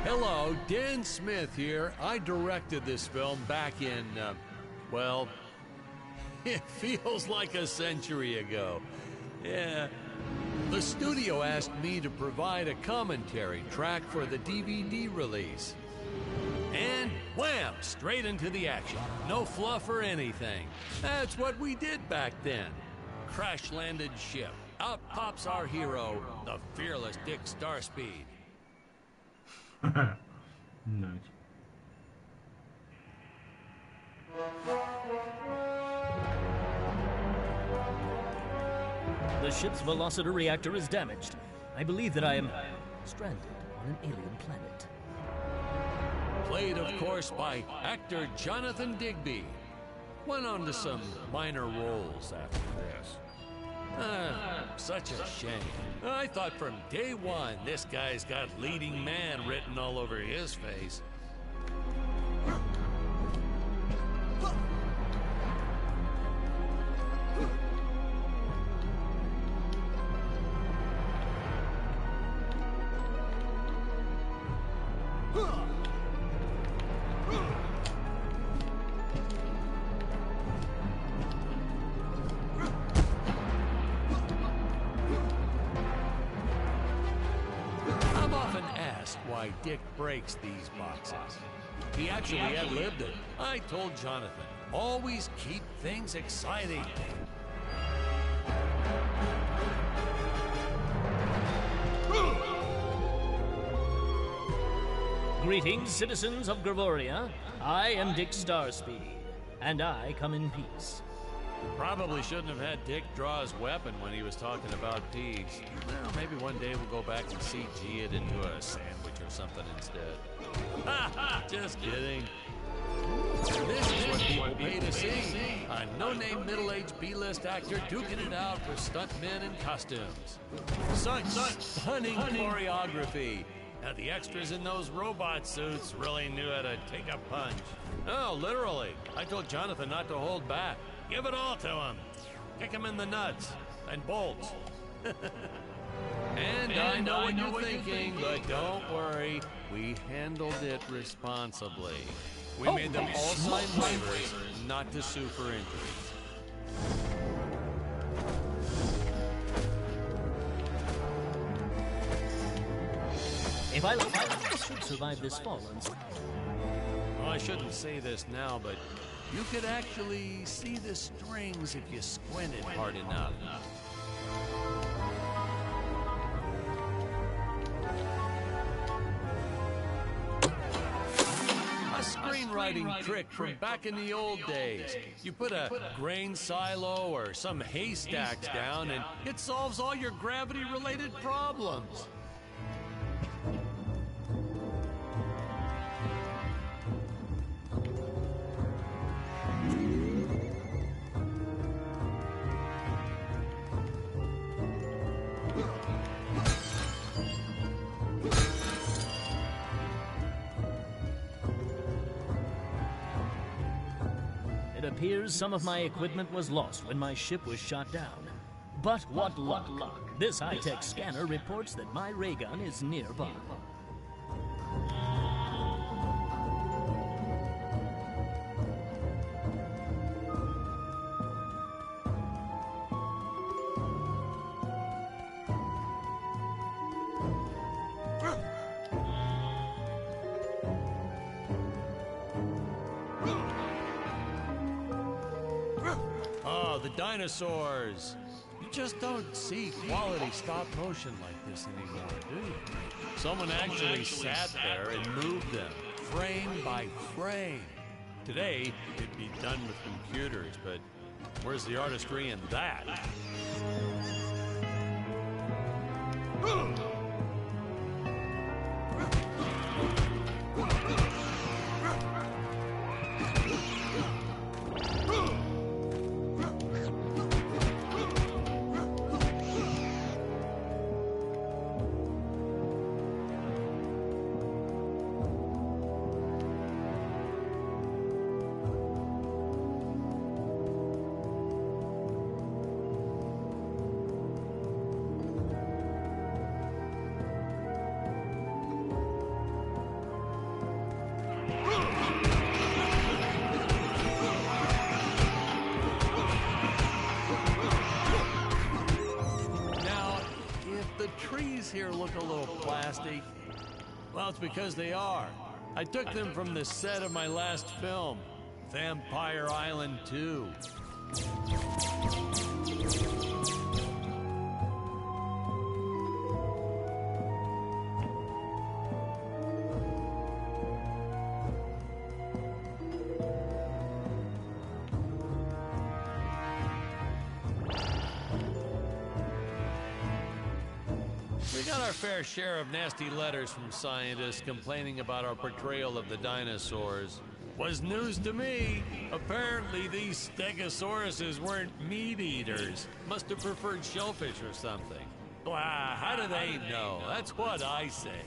Hello, Dan Smith here. I directed this film back in, well, it feels like a century ago. Yeah. The studio asked me to provide a commentary track for the DVD release. And wham! Straight into the action. No fluff or anything. That's what we did back then. Crash-landed ship. Out pops our hero, the fearless Dick Starspeed. Nice. The ship's velocity reactor is damaged. I believe that I am stranded on an alien planet. Played, of course, by actor Jonathan Digby. Went on to some minor roles after this. Such a shame. I thought from day one this guy's got leading man written all over his face. Why Dick breaks these boxes. He actually ad-libbed it. I told Jonathan, always keep things exciting. Greetings, citizens of Gravoria. I am Dick Starspeed, and I come in peace. Probably shouldn't have had Dick draw his weapon when he was talking about peace. Well, maybe one day we'll go back and CG it into a sandwich or something instead. Ha ha! Just kidding. This is what people pay to see. A no-name middle-aged B-list actor duking it out for stuntmen in costumes. Such stunning choreography. Now, the extras in those robot suits really knew how to take a punch. Oh, literally. I told Jonathan not to hold back. Give it all to him. Kick him in the nuts and bolts. And I know what you're thinking, but don't worry. We handled it responsibly. We made them all sign waivers not to sue for injuries. If I should survive this fall, Well, I shouldn't say this now, but you could actually see the strings if you squinted hard enough. A screenwriting trick from back in the old days. You put a grain silo or some haystacks down and it solves all your gravity-related problems. it appears some of my equipment was lost when my ship was shot down. But what luck! This high-tech scanner reports that my ray gun is nearby. Oh, the dinosaurs. You just don't see quality stop motion like this anymore, do you? Someone actually sat there and moved them, frame by frame. Today, it'd be done with computers, but where's the artistry in that? trees here look a little plastic? Well, it's because they are. I took them from the set of my last film, Vampire Island 2. We got our fair share of nasty letters from scientists complaining about our portrayal of the dinosaurs. Was news to me. Apparently these stegosauruses weren't meat eaters. Must have preferred shellfish or something. Wow, how do they know? That's what I say.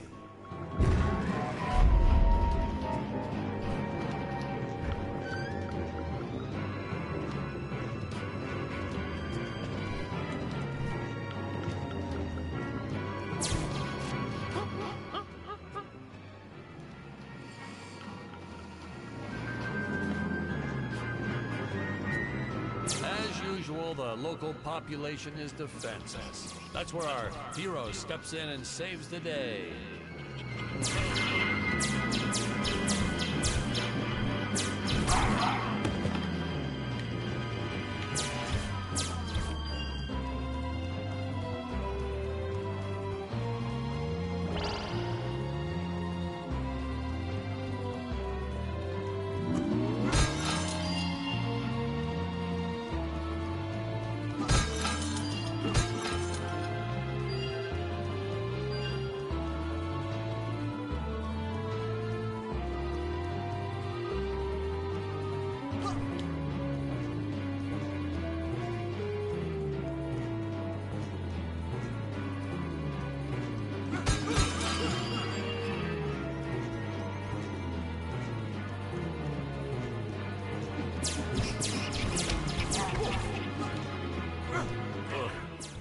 The local population is defenseless. That's where our hero steps in and saves the day.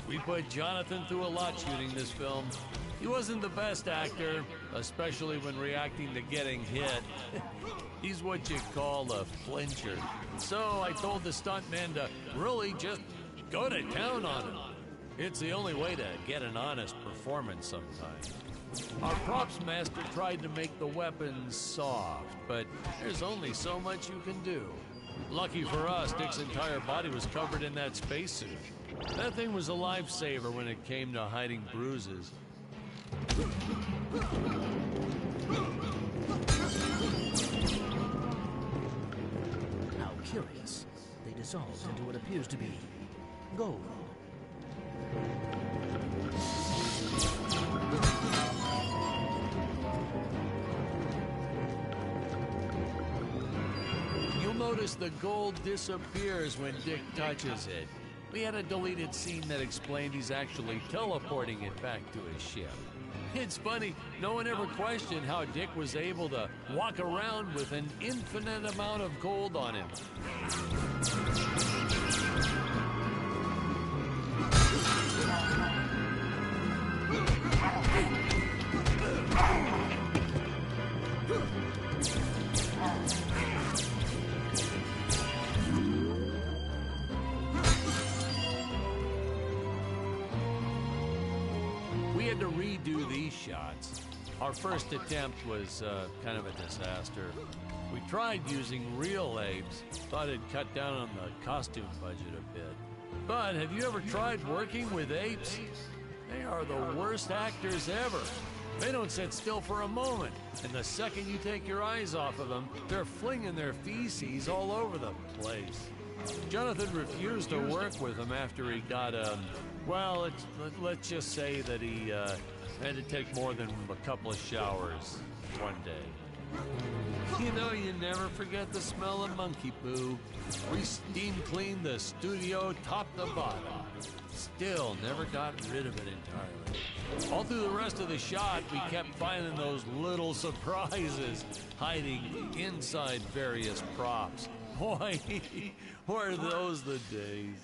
We put Jonathan through a lot shooting this film. He wasn't the best actor, especially when reacting to getting hit. He's what you call a flincher. So I told the stuntman to really just go to town on him. It's the only way to get an honest performance sometimes. Our props master tried to make the weapons soft, but there's only so much you can do. Lucky for us, Dick's entire body was covered in that spacesuit. That thing was a lifesaver when it came to hiding bruises. How curious. They dissolved into what appears to be gold. You'll notice the gold disappears when Dick touches it. We had a deleted scene that explained he's actually teleporting it back to his ship. It's funny, no one ever questioned how Dick was able to walk around with an infinite amount of gold on him. We had to redo these shots. Our first attempt was kind of a disaster. We tried using real apes, thought it'd cut down on the costume budget a bit. But have you ever tried working with apes? They are the worst actors ever. They don't sit still for a moment, and the second you take your eyes off of them, they're flinging their feces all over the place. Jonathan refused to work with him after he got, well, let's just say that he had to take more than a couple of showers one day. You know, you never forget the smell of monkey poo. We steam cleaned the studio top to bottom. Still never got rid of it entirely. All through the rest of the shot, we kept finding those little surprises hiding inside various props. Boy, were those the days.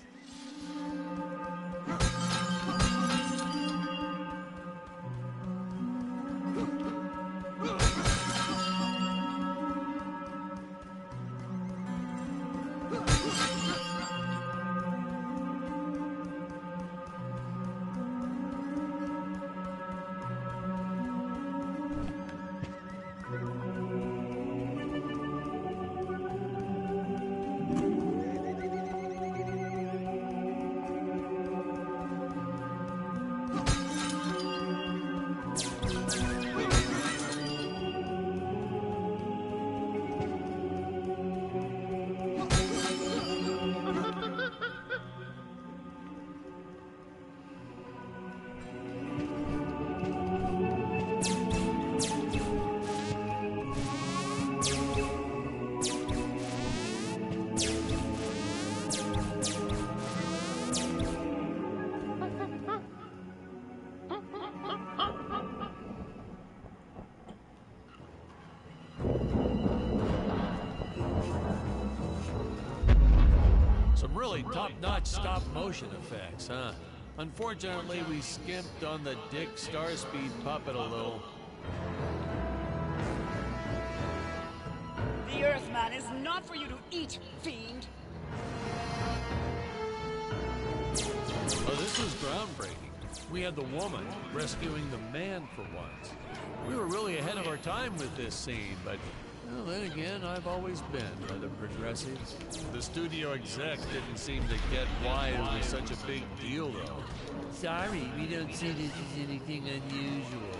really top-notch stop-motion effects, huh? Unfortunately, we skimped on the Dick Starspeed puppet a little. The Earthman is not for you to eat, fiend. Oh, this was groundbreaking. We had the woman rescuing the man for once. We were really ahead of our time with this scene, but well, then again, I've always been rather progressive. The studio exec didn't seem to get why it was such a big deal, though. Sorry, we don't see this as anything unusual.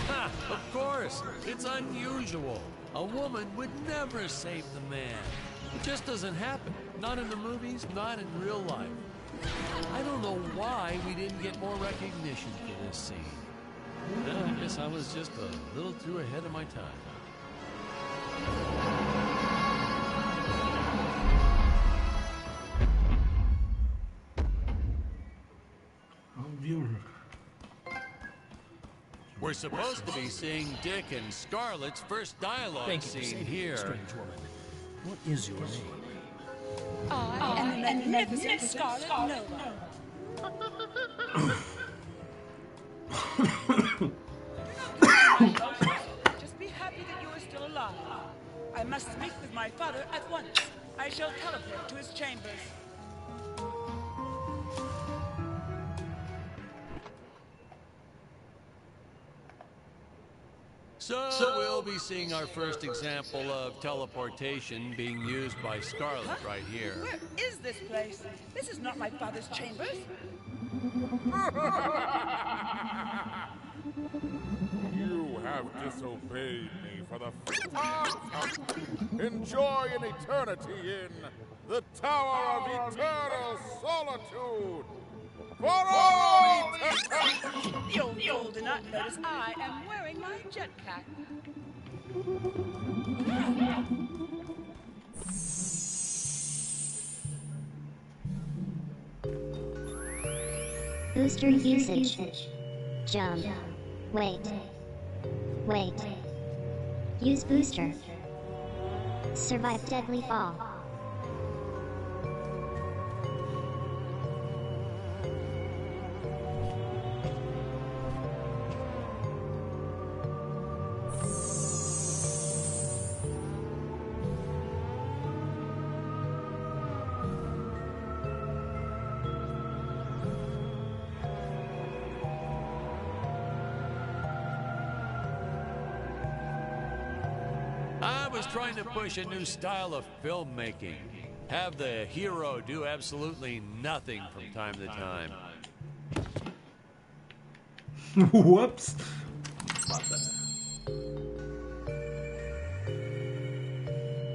Ha! Of course! It's unusual! A woman would never save the man. It just doesn't happen. Not in the movies, not in real life. I don't know why we didn't get more recognition for this scene. I guess I was just a little too ahead of my time. We're supposed to be seeing Dick and Scarlett's first dialogue scene here. Strange woman. What is your name? I am the magnificent Scarlet Nova. Just be happy that you are still alive. I must speak with my father at once. I shall teleport to his chambers. So we'll be seeing our first example of teleportation being used by Scarlett right here. Where is this place? This is not my father's chambers. You have disobeyed me for the fifth time. Enjoy an eternity in the Tower of Eternal Solitude. For all eternity! The old fool did not notice I am wearing my jetpack. Booster usage. Jump. Wait. Use booster. Survive deadly fall. I was trying to push a new style of filmmaking. Have the hero do absolutely nothing from time to time. Whoops.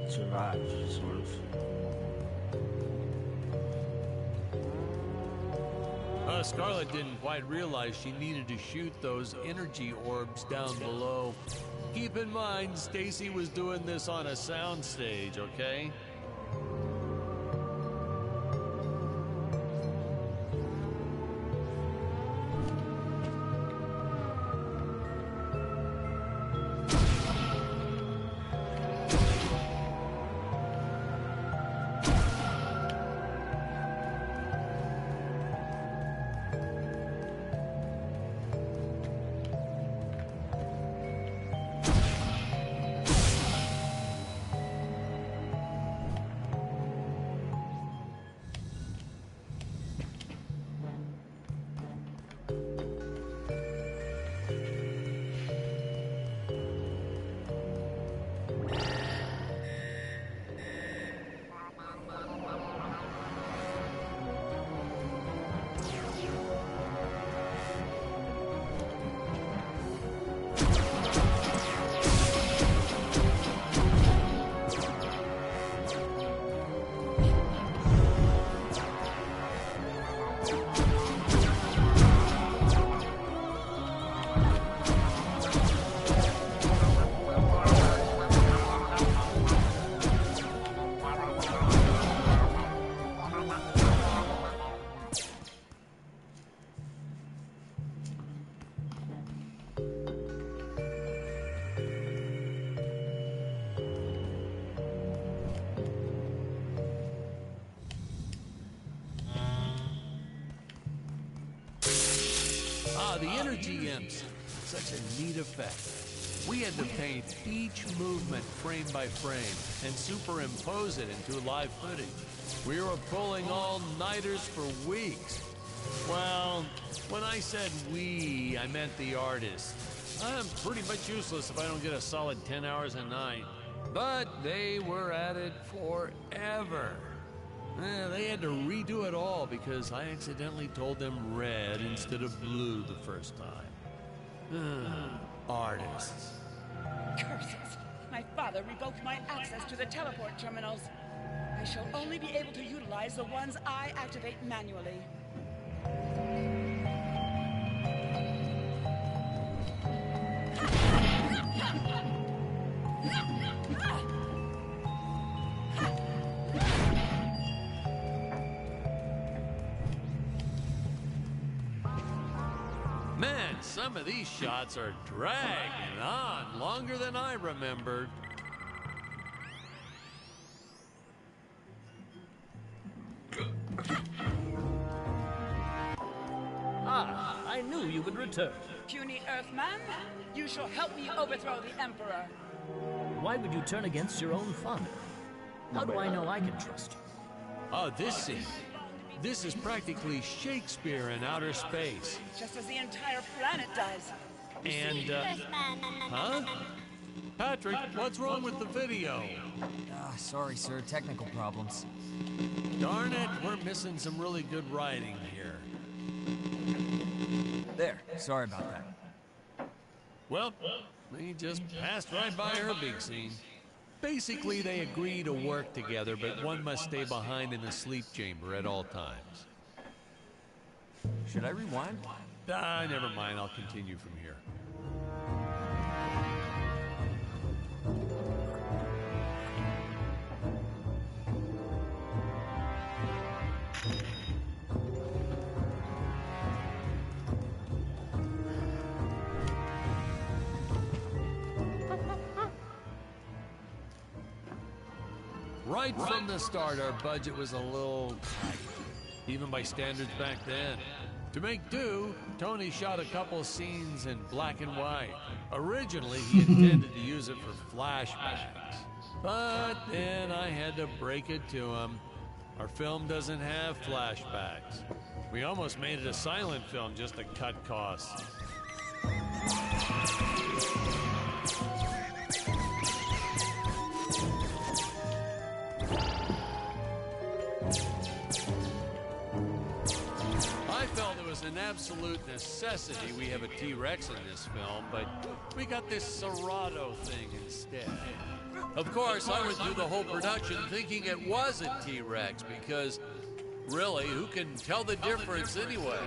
Survive, sort of. Scarlett didn't quite realize she needed to shoot those energy orbs down below. Keep in mind, Stacy was doing this on a soundstage, okay? the energy imps. Such a neat effect. We had to paint each movement frame by frame and superimpose it into live footage. We were pulling all-nighters for weeks. Well, when I said we, I meant the artists. I'm pretty much useless if I don't get a solid 10 hours a night. But they were at it forever. They had to redo it all because I accidentally told them red instead of blue the first time. Artists. Curses! My father revoked my access to the teleport terminals. I shall only be able to utilize the ones I activate manually. Man, some of these shots are dragging on longer than I remembered. Ah, I knew you would return. Puny Earthman, you shall help me overthrow the Emperor. Why would you turn against your own father? How do I know I can trust you? Oh, this scene. This is practically Shakespeare in outer space. Just as the entire planet does. And, huh? Patrick, what's wrong with the video? Sorry, sir. Technical problems. Darn it, we're missing some really good writing here. There. Sorry about that. Well, they just passed right by her big scene. Basically, they agree to work together, but one must stay behind in the sleep chamber at all times. Should I rewind? Never mind. I'll continue from here. Right from the start, our budget was a little tight, even by standards back then. To make do, Tony shot a couple scenes in black and white. Originally, he intended to use it for flashbacks. But then I had to break it to him. Our film doesn't have flashbacks. We almost made it a silent film just to cut costs. I felt it was an absolute necessity we have a T-Rex in this film, but we got this Serato thing instead. Of course, I went through the whole production thinking it was a T-Rex because, really, who can tell the difference anyway?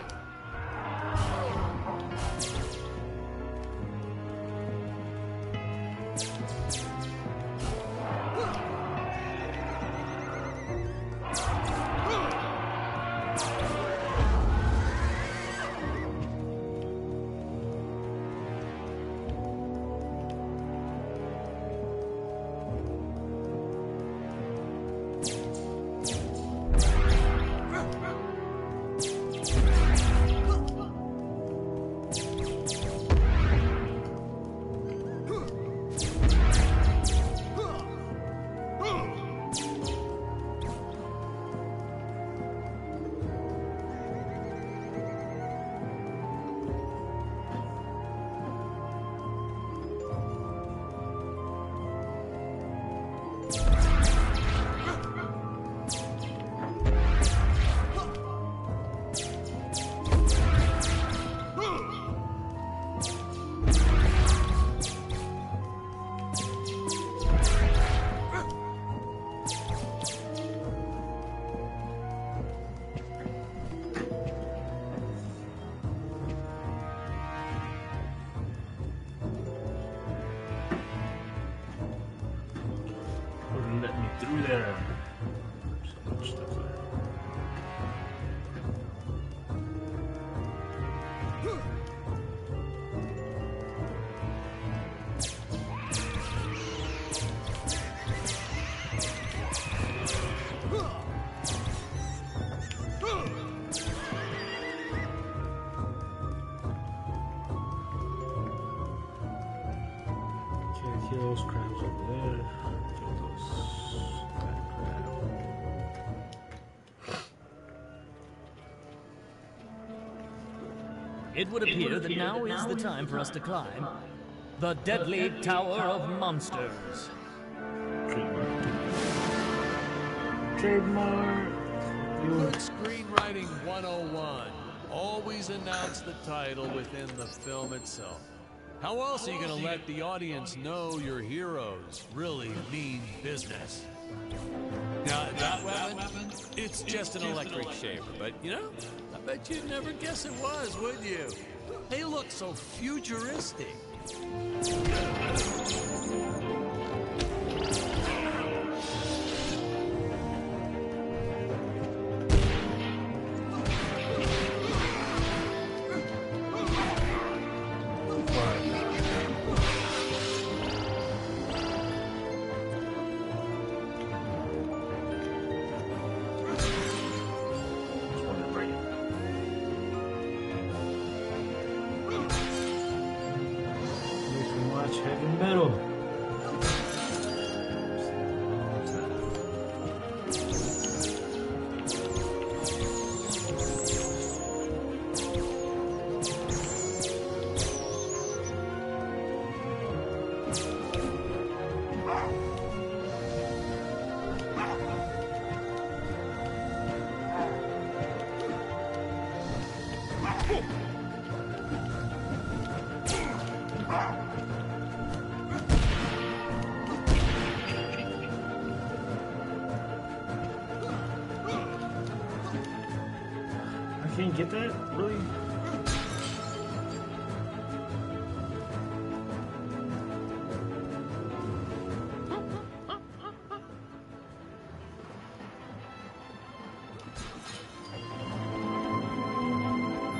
Wouldn't let me through there. So much stuff there. Okay, kill those crabs over there. Kill that crab. It would appear that now is the time for us to climb the Deadly Tower of Monsters. Trademark. Good screenwriting 101. Always announce the title within the film itself. How else are you going to let the audience know your heroes really mean business? Now, that weapon, it's just an electric shaver, but you know, I bet you'd never guess it was, would you? They look so futuristic. Heavy metal. I can't get that? Really?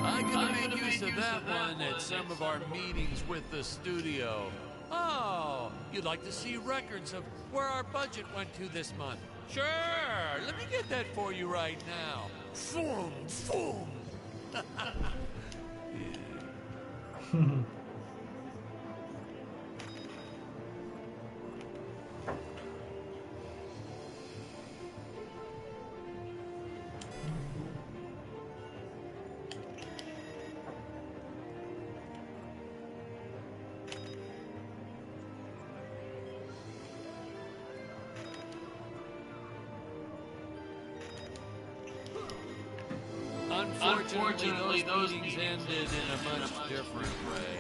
I'm gonna make use of that one at some of our meetings with the studio. Oh, you'd like to see records of where our budget went to this month? Sure, let me get that for you right now. Boom, boom. Unfortunately, those meetings ended in a much different way.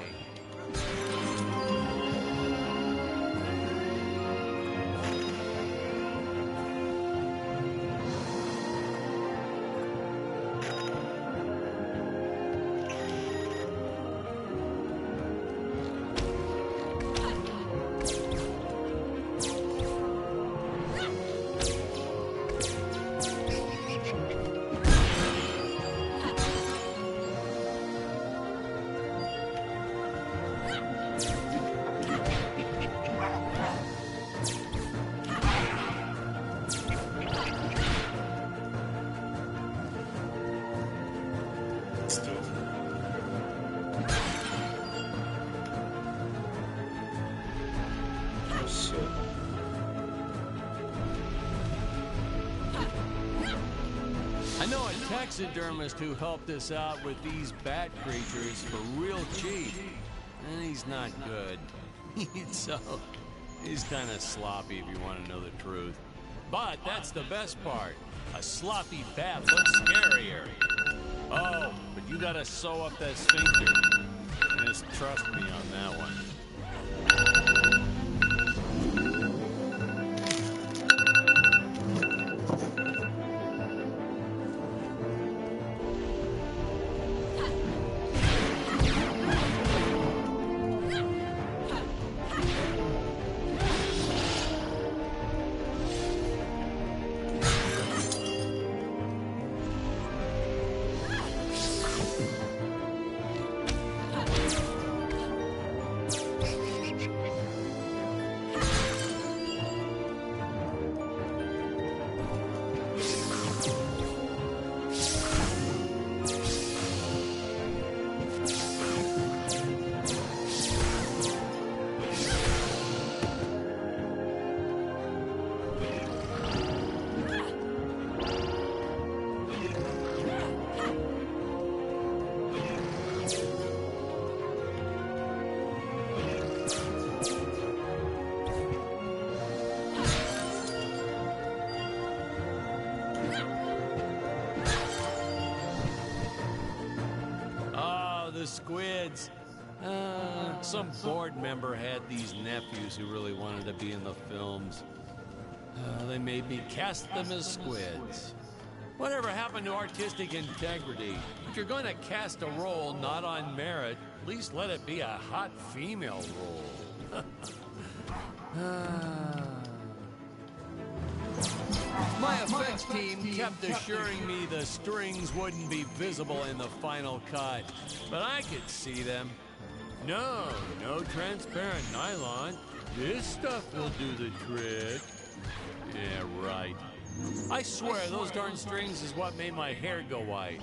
I know a taxidermist who helped us out with these bat creatures for real cheap. And he's not good. He's kind of sloppy if you want to know the truth. But that's the best part. A sloppy bat looks scarier. Oh, but you gotta sew up that sphincter. Just trust me on that one. kids. Some board member had these nephews who really wanted to be in the films. They made me cast them as squids. Whatever happened to artistic integrity? If you're going to cast a role not on merit, at least let it be a hot female role. My effects team kept assuring me the strings wouldn't be visible in the final cut, but I could see them. No transparent nylon. This stuff will do the trick. Yeah, right. I swear those darn strings is what made my hair go white.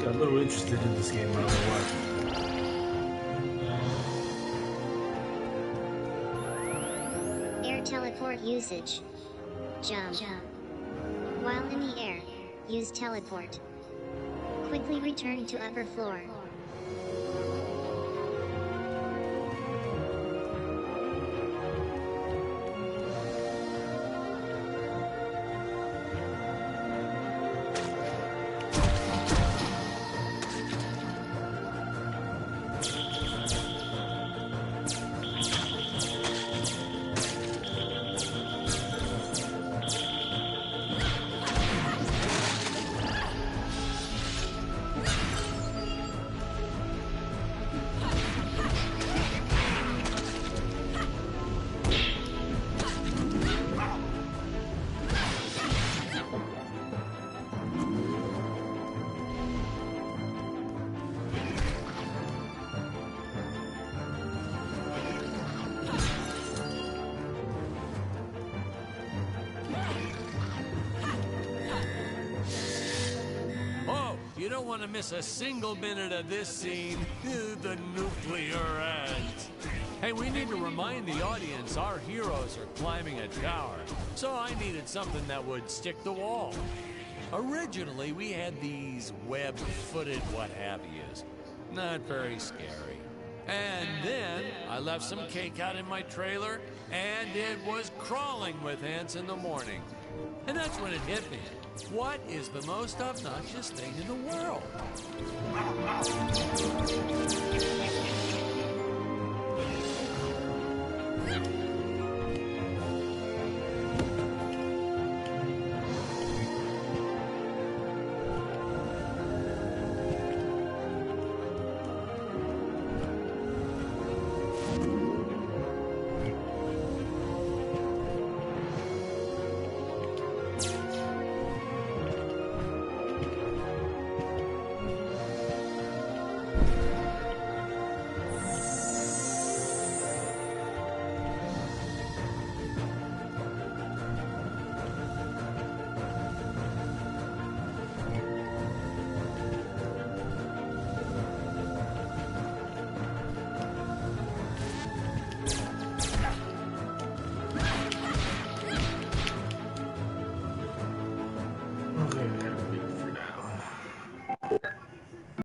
Got a little interested in this game, I don't know why. Air teleport usage. Jump. While in the air, use teleport. Quickly return to upper floor. You don't want to miss a single minute of this scene. The nuclear ends. Hey, we need to remind the audience our heroes are climbing a tower. So I needed something that would stick the wall. Originally, we had these web-footed what-have-yous. Not very scary. And then I left some cake out in my trailer, and it was crawling with ants in the morning. And that's when it hit me. What is the most obnoxious thing in the world?